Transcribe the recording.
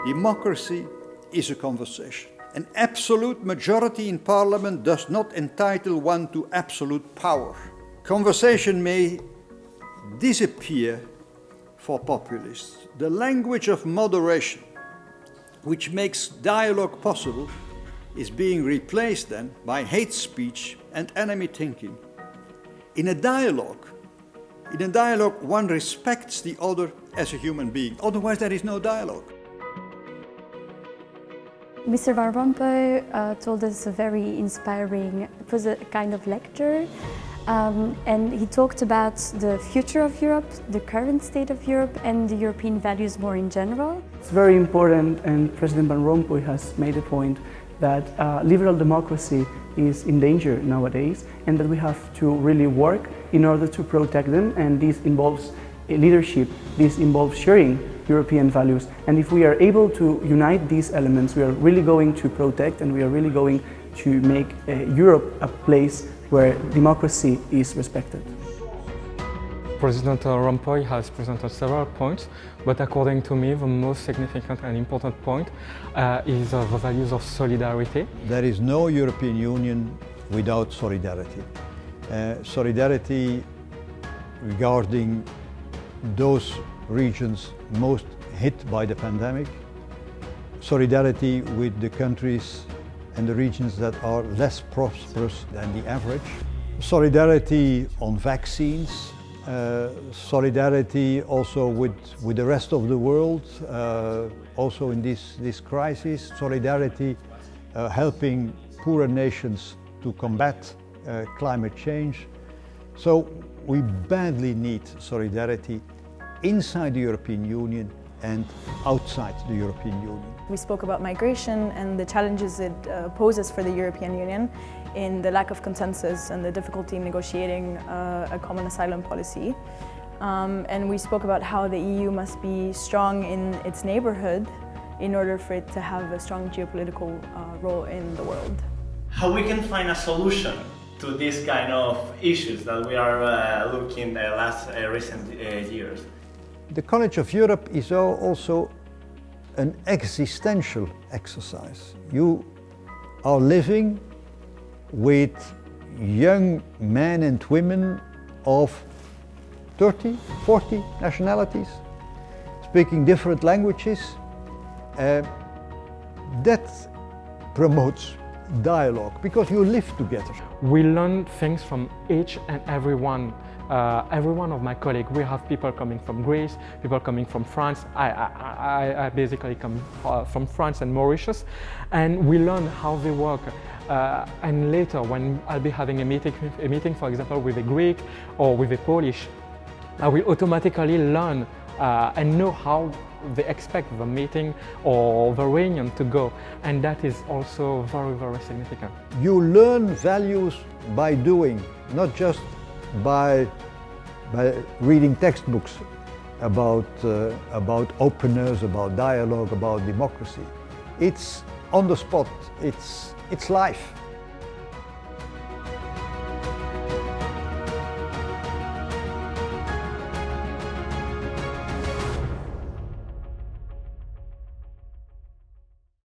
Democracy is a conversation. An absolute majority in parliament does not entitle one to absolute power. Conversation may disappear for populists. The language of moderation, which makes dialogue possible, is being replaced then by hate speech and enemy thinking. In a dialogue, one respects the other as a human being. Otherwise, there is no dialogue. Mr. Van Rompuy told us a very inspiring, it was a kind of lecture, and he talked about the future of Europe, the current state of Europe, and the European values more in general. It's very important, and President Van Rompuy has made a point that liberal democracy is in danger nowadays, and that we have to really work in order to protect them, and this involves leadership, this involves sharing European values, and if we are able to unite these elements, we are really going to protect and we are really going to make Europe a place where democracy is respected. President Rompuy has presented several points, but according to me, the most significant and important point is the values of solidarity. There is no European Union without solidarity. Solidarity regarding those regions most hit by the pandemic, solidarity with the countries and the regions that are less prosperous than the average, solidarity on vaccines, solidarity also with the rest of the world, also in this crisis, solidarity helping poorer nations to combat climate change. So we badly need solidarity inside the European Union and outside the European Union. We spoke about migration and the challenges it poses for the European Union in the lack of consensus and the difficulty in negotiating a common asylum policy. And we spoke about how the EU must be strong in its neighborhood in order for it to have a strong geopolitical role in the world. How we can find a solution to these kind of issues that we are looking at recent years. The College of Europe is also an existential exercise. You are living with young men and women of 30, 40 nationalities, speaking different languages. That promotes dialogue because you live together. We learn things from each and every one of my colleagues. We have people coming from Greece, people coming from France. I basically come from France and Mauritius, and we learn how they work. And later, when I'll be having a meeting, for example, with a Greek or with a Polish, I will automatically learn and know how they expect the meeting or the reunion to go, and that is also very, very significant. You learn values by doing, not just by reading textbooks about openness, about dialogue, about democracy. It's on the spot, it's life.